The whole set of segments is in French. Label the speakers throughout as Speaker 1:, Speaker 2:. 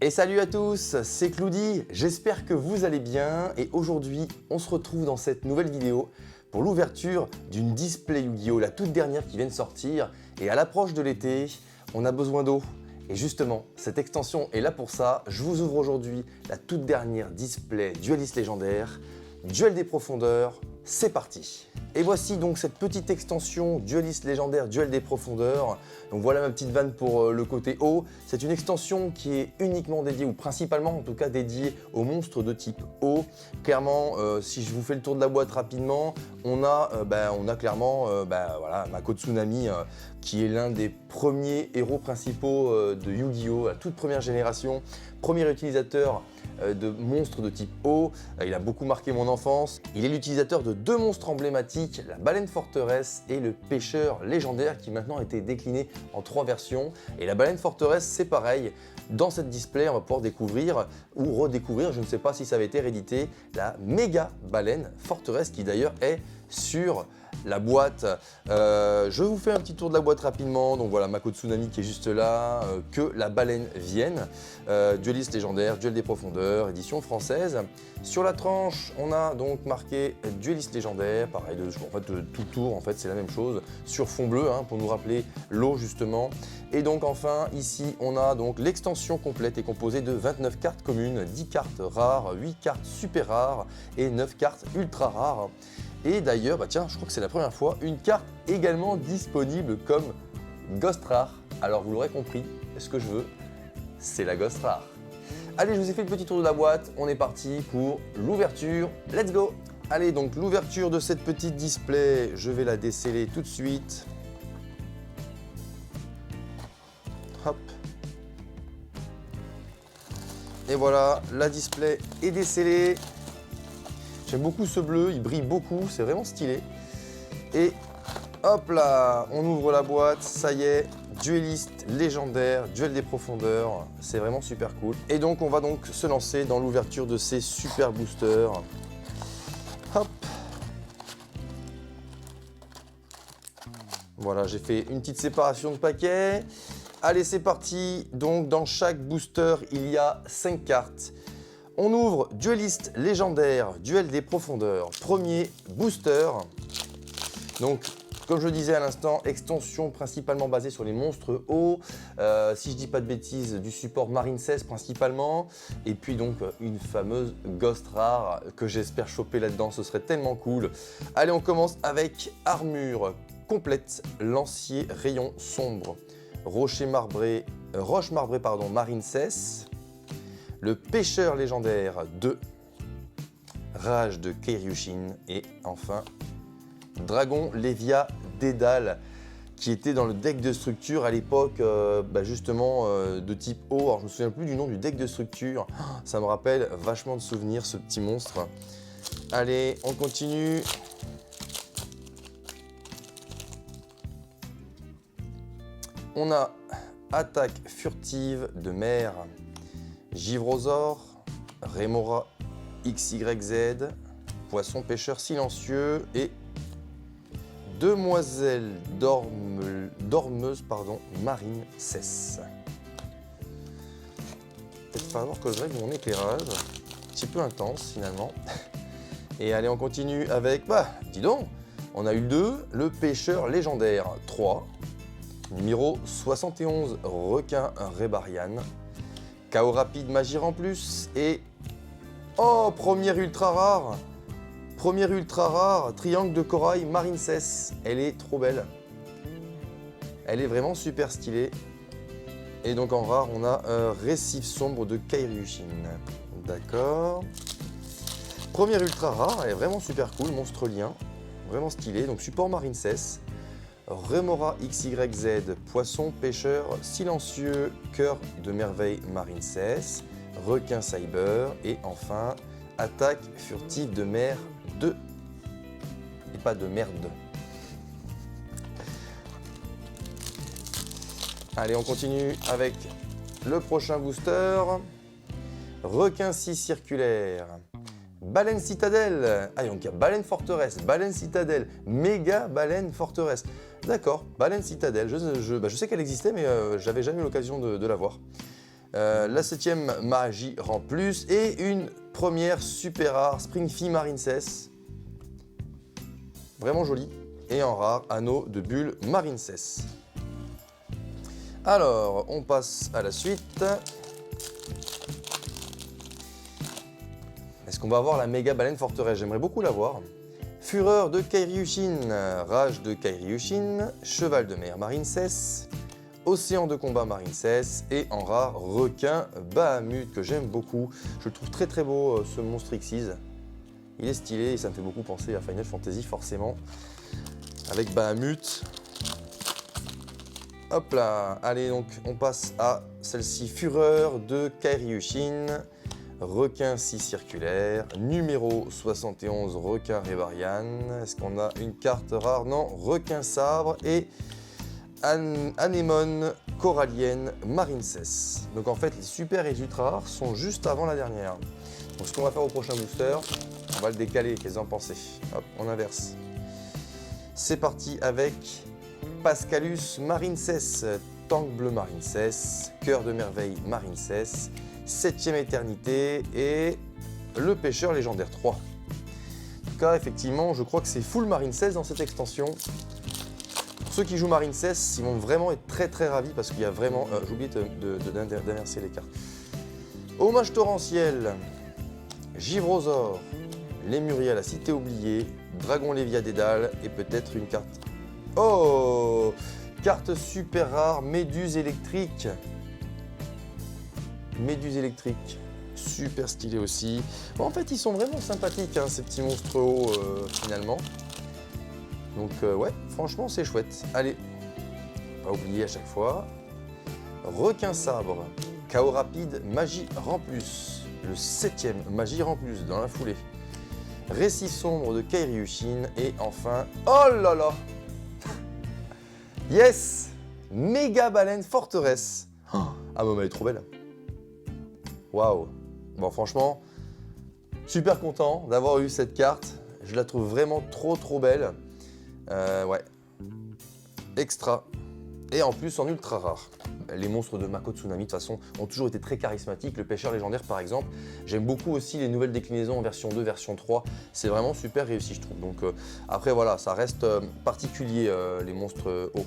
Speaker 1: Et salut à tous, c'est Cloudy, j'espère que vous allez bien et aujourd'hui on se retrouve dans cette nouvelle vidéo pour l'ouverture d'une display Yu-Gi-Oh! La toute dernière qui vient de sortir et à l'approche de l'été, on a besoin d'eau. Et justement, cette extension est là pour ça, je vous ouvre aujourd'hui la toute dernière display Dueliste légendaire, Duel des profondeurs, c'est parti! Et voici donc cette petite extension Dueliste légendaire, Duel des profondeurs. Donc voilà ma petite vanne pour le côté eau. C'est une extension qui est uniquement dédiée, ou principalement en tout cas dédiée aux monstres de type eau. Clairement, si je vous fais le tour de la boîte rapidement, on a clairement voilà, Mako Tsunami qui est l'un des premiers héros principaux de Yu-Gi-Oh! La toute première génération, premier utilisateur de monstres de type eau. Il a beaucoup marqué mon enfance. Il est l'utilisateur de deux monstres emblématiques, la baleine forteresse et le pêcheur légendaire qui maintenant a été décliné en 3 versions. Et la baleine forteresse, c'est pareil. Dans cette display, on va pouvoir découvrir ou redécouvrir, je ne sais pas si ça avait été réédité, la méga baleine forteresse qui d'ailleurs est sur la boîte. Je vous fais un petit tour de la boîte rapidement. Donc voilà, Mako Tsunami qui est juste là, que la baleine vienne. Dueliste légendaire, Duel des profondeurs, édition française. Sur la tranche, on a donc marqué Dueliste légendaire, pareil, tout tour, en fait, c'est la même chose, sur fond bleu, pour nous rappeler l'eau justement. Et donc enfin, ici, on a donc l'extension complète est composée de 29 cartes communes, 10 cartes rares, 8 cartes super rares et 9 cartes ultra rares. Et d'ailleurs, tiens, je crois que c'est la première fois, une carte également disponible comme Ghost Rare. Alors vous l'aurez compris, ce que je veux, c'est la Ghost Rare. Allez, je vous ai fait le petit tour de la boîte, on est parti pour l'ouverture, let's go! Allez, donc l'ouverture de cette petite display, je vais la déceler tout de suite. Hop. Et voilà, la display est décellée. J'aime beaucoup ce bleu, il brille beaucoup, c'est vraiment stylé. Et hop là, on ouvre la boîte, ça y est, dueliste légendaire, duel des profondeurs, c'est vraiment super cool. Et donc on va donc se lancer dans l'ouverture de ces super boosters. Hop. Voilà, j'ai fait une petite séparation de paquets. Allez, c'est parti. Donc dans chaque booster, il y a 5 cartes. On ouvre Dueliste légendaire, Duel des profondeurs, premier booster. Donc, comme je le disais à l'instant, extension principalement basée sur les monstres eau. Si je dis pas de bêtises, du support Marine 16 principalement. Et puis donc une fameuse Ghost Rare que j'espère choper là-dedans, ce serait tellement cool. Allez, on commence avec armure complète, lancier, rayon sombre, roche marbré, Marine 16. Le pêcheur légendaire 2, Rage de Keiryushin et enfin Dragon Lévia Dédale qui était dans le deck de structure à l'époque justement de type eau. Alors je me souviens plus du nom du deck de structure, ça me rappelle vachement de souvenirs ce petit monstre. Allez, on continue. On a attaque furtive de mer. Givrosaure, Remora XYZ, Poisson pêcheur silencieux et Demoiselle dormeuse Marine 16. Peut-être falloir que je règle mon éclairage, un petit peu intense finalement. Et allez, on continue avec, dis donc, on a eu le 2, le pêcheur légendaire 3, numéro 71, requin Rébarian. Chaos rapide, magie en plus et oh, première ultra rare, triangle de corail Marine 16. Elle est trop belle. Elle est vraiment super stylée. Et donc en rare, on a récif sombre de Keiryushin. D'accord. Première ultra rare, elle est vraiment super cool, monstre lien, vraiment stylé. Donc support Marine 16. Remora XYZ, poisson pêcheur silencieux, cœur de merveille Marine 16, requin cyber et enfin attaque furtive de mer 2 et pas de merde. Allez, on continue avec le prochain booster, requin 6 circulaire. Baleine citadelle. Ah, donc il y a baleine forteresse, baleine citadelle, méga baleine forteresse. D'accord, baleine citadelle. Je sais qu'elle existait, mais j'avais jamais eu l'occasion de la voir. La 7e Magie Rang Plus et une première super rare Springfy Marincess. Vraiment jolie. Et en rare, anneau de bulle Marincess. Alors, on passe à la suite. Est-ce qu'on va avoir la méga baleine forteresse? J'aimerais beaucoup la voir. Fureur de Kairyushin, Rage de Kairyushin, Cheval de mer Marincess, Océan de combat Marincess et en rare, Requin Bahamut que j'aime beaucoup. Je le trouve très très beau ce monstre Xyz. Il est stylé et ça me fait beaucoup penser à Final Fantasy forcément. Avec Bahamut. Hop là, allez donc on passe à celle-ci, Fureur de Kairyushin. Requin 6 circulaire, numéro 71, Requin Rébarian. Est-ce qu'on a une carte rare? Non, Requin sabre et Anémone corallienne Marincess. Donc en fait, les super et les ultra rares sont juste avant la dernière. Donc ce qu'on va faire au prochain booster, on va le décaler. Qu'est-ce que vous en pensez? Hop, on inverse. C'est parti avec Pascalus Marincess, Tank bleu Marincess, Cœur de merveille Marincess, 7e éternité et le pêcheur légendaire 3. En tout cas, effectivement, je crois que c'est full Marincess dans cette extension. Pour ceux qui jouent Marincess, ils vont vraiment être très très ravis parce qu'il y a vraiment... j'ai oublié d'inverser les cartes. Hommage torrentiel, Givrosaure, Lémuria, la cité oubliée, Dragon Lévia Dédale et peut-être une carte... Oh! Carte super rare, Méduse électrique. Méduse électrique, super stylé aussi. Bon, en fait, ils sont vraiment sympathiques, hein, ces petits monstres hauts, finalement. Donc, ouais, franchement, c'est chouette. Allez, pas oublier à chaque fois. Requin sabre, chaos rapide, magie rang plus. Le 7e magie rang plus dans la foulée. Récif sombre de Kairyushin. Et enfin, oh là là! Yes! Méga baleine forteresse. Ah, mais elle est trop belle. Waouh! Bon, franchement, super content d'avoir eu cette carte. Je la trouve vraiment trop belle. Ouais. Extra. Et en plus en ultra rare. Les monstres de Mako Tsunami, de toute façon, ont toujours été très charismatiques. Le pêcheur légendaire, par exemple. J'aime beaucoup aussi les nouvelles déclinaisons en version 2, version 3. C'est vraiment super réussi, je trouve. Donc, après, voilà, ça reste particulier, les monstres hauts.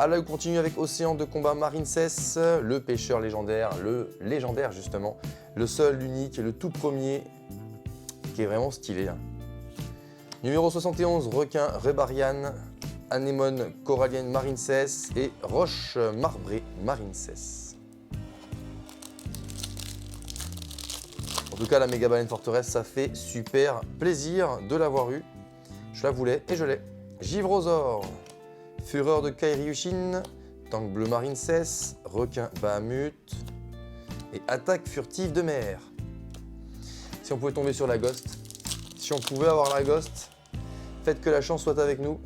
Speaker 1: Alors, on continue avec Océan de combat Marincess, le pêcheur légendaire, le légendaire justement, le seul, l'unique, le tout premier, qui est vraiment stylé. Hein. Numéro 71, Requin Rébarian, Anémone corallienne Marincess et Roche marbrée Marincess. En tout cas, la méga baleine forteresse, ça fait super plaisir de l'avoir eu. Je la voulais et je l'ai. Givrosaure. Fureur de Kairyushin, Tank bleu Marincess, Requin Bahamut et Attaque furtive de mer. Si on pouvait tomber sur la Ghost, si on pouvait avoir la Ghost, faites que la chance soit avec nous.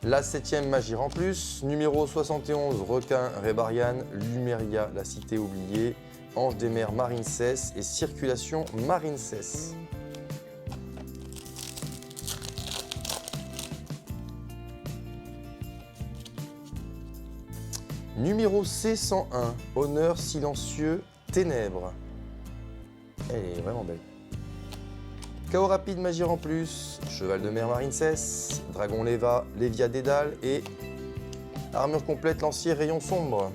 Speaker 1: La 7e magie en plus, numéro 71, Requin Rébarian, Lumeria, la cité oubliée, Ange des mers Marincess et Circulation Marincess. Numéro C101, Honneur silencieux, Ténèbres. Elle est vraiment belle. Chaos rapide, magie en plus, Cheval de mer Marincess, Dragon Lévia Dédale et armure complète, lancier, rayon sombre.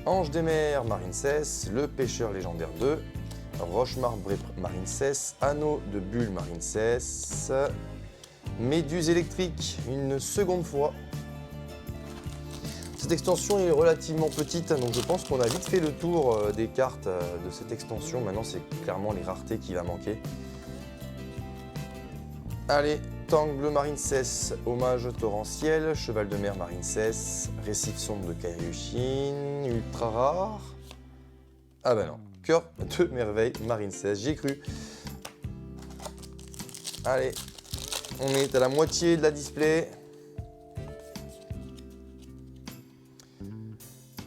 Speaker 1: Ange des mers Marincess, le pêcheur légendaire 2, Roche marbrée Marincess, anneau de bulle Marincess, Méduse électrique une seconde fois. Cette extension est relativement petite, donc je pense qu'on a vite fait le tour des cartes de cette extension. Maintenant, c'est clairement les raretés qui va manquer. Allez, Tank bleu Marincess, hommage torrentiel, Cheval de mer Marincess, Récif sombre de Kairyushin, ultra rare. Ah bah non. Cœur de merveille Marincess, j'y ai cru. Allez, on est à la moitié de la display.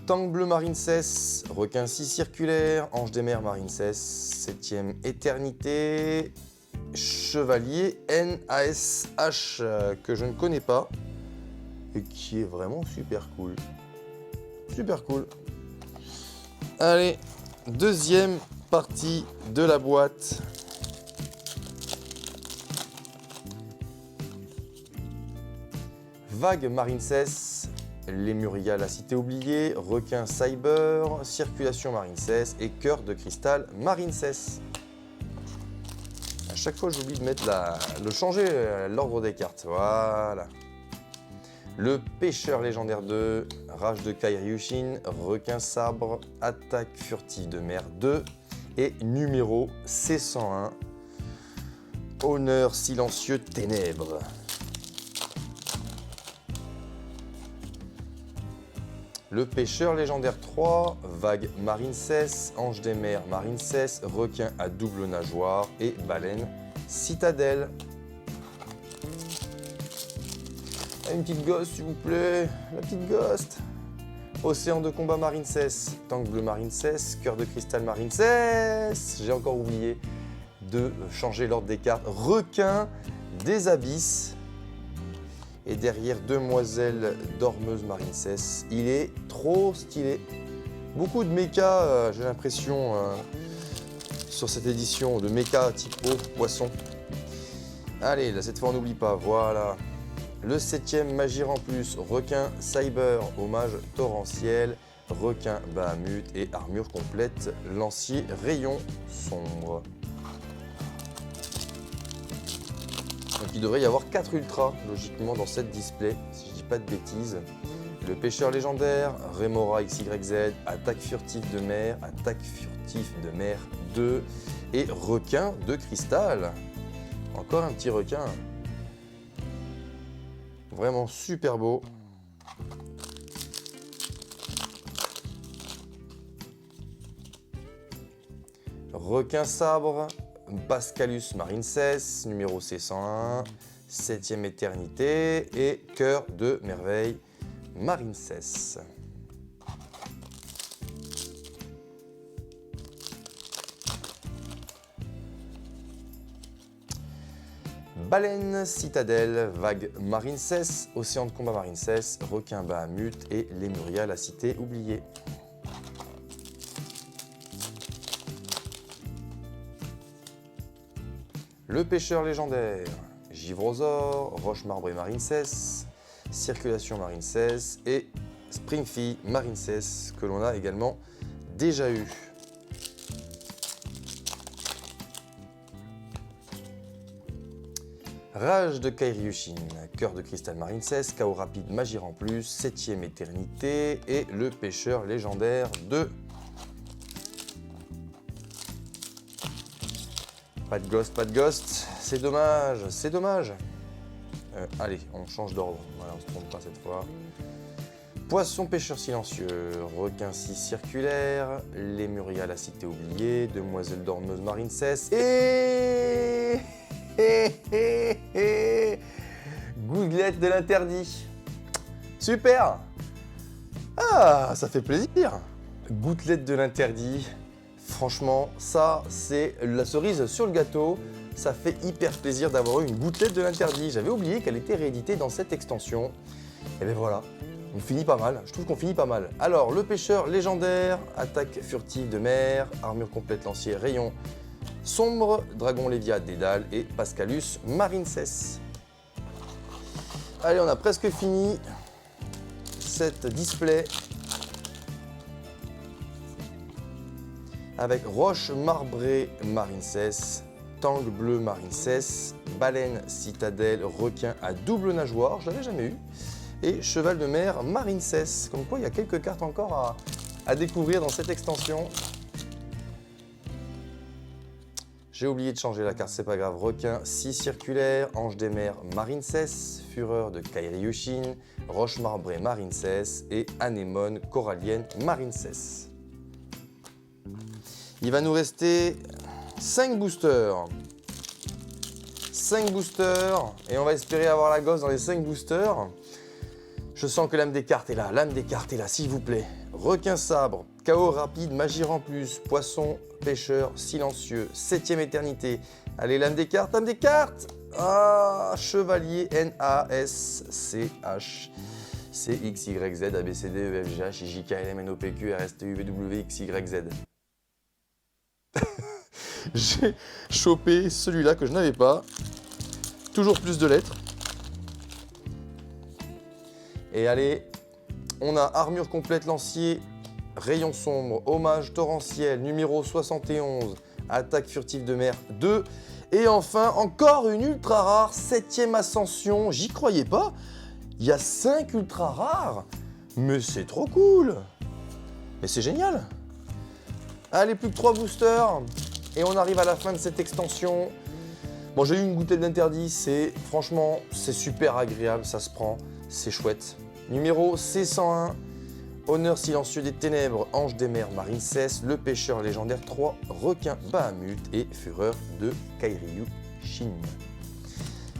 Speaker 1: Tank bleu Marincess, Requin 6 circulaire, Ange des mers Marincess, 7e éternité. chevalier NASH que je ne connais pas et qui est vraiment super cool. Super cool. Allez, deuxième partie de la boîte. Vague Marincess, Lémuria la cité oubliée, Requin Cyber, Circulation Marincess et Cœur de cristal Marincess. À chaque fois j'oublie de mettre de changer l'ordre des cartes, voilà. Le Pêcheur légendaire 2, Rage de Kairyushin, Requin sabre, Attaque furtive de mer 2 et numéro C101, Honneur silencieux ténèbres. Le Pêcheur légendaire 3, Vague Marincess, Ange des mers Marincess, Requin à double nageoire et Baleine citadelle. Une petite ghost s'il vous plaît, la petite ghost. Océan de combat Marincess, Tank bleu Marincess, Cœur de cristal Marincess. J'ai encore oublié de changer l'ordre des cartes. Requin des abysses. Et derrière Demoiselle dormeuse Marincess. Il est trop stylé. Beaucoup de méca, j'ai l'impression, sur cette édition, de méca type eau, poisson. Allez, là, cette fois on n'oublie pas, voilà. Le 7e Magir en plus, Requin Cyber, hommage torrentiel, Requin Bahamut et armure complète, Lancier Rayon sombre. Donc il devrait y avoir 4 ultras logiquement dans cette display, si je dis pas de bêtises. Le Pêcheur légendaire, Remora XYZ, Attaque furtive de mer, Attaque furtive de mer 2 et Requin de cristal. Encore un petit requin. Vraiment super beau. Requin sabre, Pascalus Marincess, numéro C101, 7e éternité et Cœur de merveille Marincess. Baleine citadelle, Vague Marincess, Océan de combat Marincess, Requin Bahamut et Lémuria la cité oubliée. Le Pêcheur légendaire, Givrosaur, Roche marbrée Marincess, Circulation Marincess et Springfy Marincess que l'on a également déjà eu. Rage de Kairyushin, Cœur de cristal Marincess, Chaos rapide Magir en plus, 7e éternité et le Pêcheur légendaire 2. Pas de ghost, c'est dommage, c'est dommage. Allez, on change d'ordre, voilà, on se trompe pas cette fois. Poisson pêcheur silencieux, Requin 6 circulaire, Lémuria la cité oubliée, Demoiselle dormeuse Marincess et... Gouttelette de l'interdit. Super. Ah, ça fait plaisir. Gouttelette de l'interdit. Franchement, ça, c'est la cerise sur le gâteau. Ça fait hyper plaisir d'avoir eu une gouttelette de l'interdit. J'avais oublié qu'elle était rééditée dans cette extension. Et bien voilà, on finit pas mal. Je trouve qu'on finit pas mal. Alors, le Pêcheur légendaire, Attaque furtive de mer, armure complète lancier rayon sombre, Dragon Léviat Dédale et Pascalus Marincess. Allez, on a presque fini cette display avec Roche marbrée Marincess, Tank bleu Marincess, Baleine citadelle, Requin à double nageoire, je l'avais jamais eu, et Cheval de mer Marincess. Comme quoi, il y a quelques cartes encore à découvrir dans cette extension. J'ai oublié de changer la carte, c'est pas grave. Requin 6 circulaire, Ange des mers Marincess, Fureur de Kairyushin, Roche marbrée Marincess et Anémone corallienne Marincess. Il va nous rester 5 boosters. 5 boosters et on va espérer avoir la gosse dans les 5 boosters. Je sens que l'âme des cartes est là, l'âme des cartes est là, s'il vous plaît. Requin sabre, Chaos rapide, Magir en plus, Poisson, Pêcheur, silencieux, 7e éternité, Allez, lame des cartes, lame des cartes. Ah, chevalier N-A-S-C-H. C, X, Y, Z, A, B, C, D, E, F, G, H, I, J, K, L, M, N, O, P, Q, R, S, T, U, V, W, X, Y, Z. J'ai chopé celui-là que je n'avais pas. Toujours plus de lettres. Et allez, on a armure complète lancier, rayon sombre, hommage torrentiel, numéro 71, attaque furtive de mer 2. Et enfin, encore une ultra rare, 7e ascension. J'y croyais pas. Il y a 5 ultra rares. Mais c'est trop cool. Mais c'est génial. Allez, plus que 3 boosters. Et on arrive à la fin de cette extension. Bon, j'ai eu une gouttelette d'interdit. Franchement, c'est super agréable. Ça se prend. C'est chouette. Numéro C101. Honneur silencieux des ténèbres, ange des mers, marine cesse, le pêcheur légendaire 3, requin Bahamut et fureur de Kairyu Shin.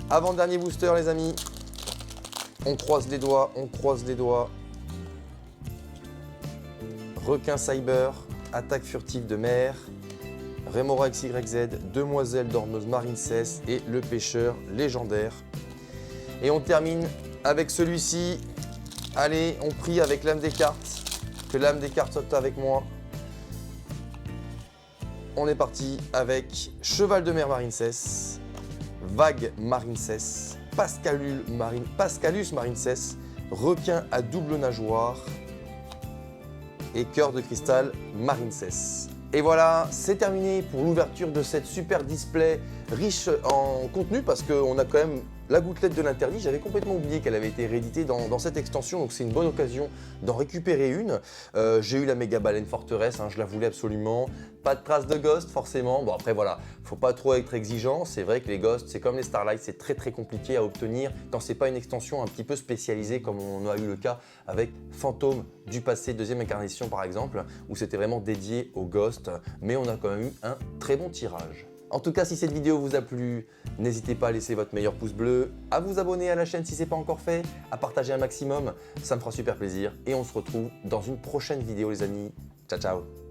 Speaker 1: Avant-dernier booster les amis, on croise les doigts, on croise les doigts. Requin cyber, attaque furtive de mer, Remora XYZ, demoiselle dormeuse marine cesse et le pêcheur légendaire. Et on termine avec celui-ci. Allez, on prie avec l'âme des cartes, que l'âme des cartes soit avec moi. On est parti avec cheval de mer marine cesse, vague marine cesse, Pascalus marine cesse, requin à double nageoire et cœur de cristal marine cesse. Et voilà, c'est terminé pour l'ouverture de cette super display riche en contenu parce qu'on a quand même la gouttelette de l'interdit. J'avais complètement oublié qu'elle avait été rééditée dans cette extension, donc c'est une bonne occasion d'en récupérer une. J'ai eu la méga baleine forteresse, je la voulais absolument. Pas de traces de ghost forcément. Bon après voilà, faut pas trop être exigeant. C'est vrai que les ghosts, c'est comme les Starlight, c'est très compliqué à obtenir quand c'est pas une extension un petit peu spécialisée comme on a eu le cas avec Fantôme du passé, deuxième incarnation par exemple, où c'était vraiment dédié aux ghosts, mais on a quand même eu un très bon tirage. En tout cas, si cette vidéo vous a plu, n'hésitez pas à laisser votre meilleur pouce bleu, à vous abonner à la chaîne si ce n'est pas encore fait, à partager un maximum, ça me fera super plaisir et on se retrouve dans une prochaine vidéo les amis. Ciao ciao.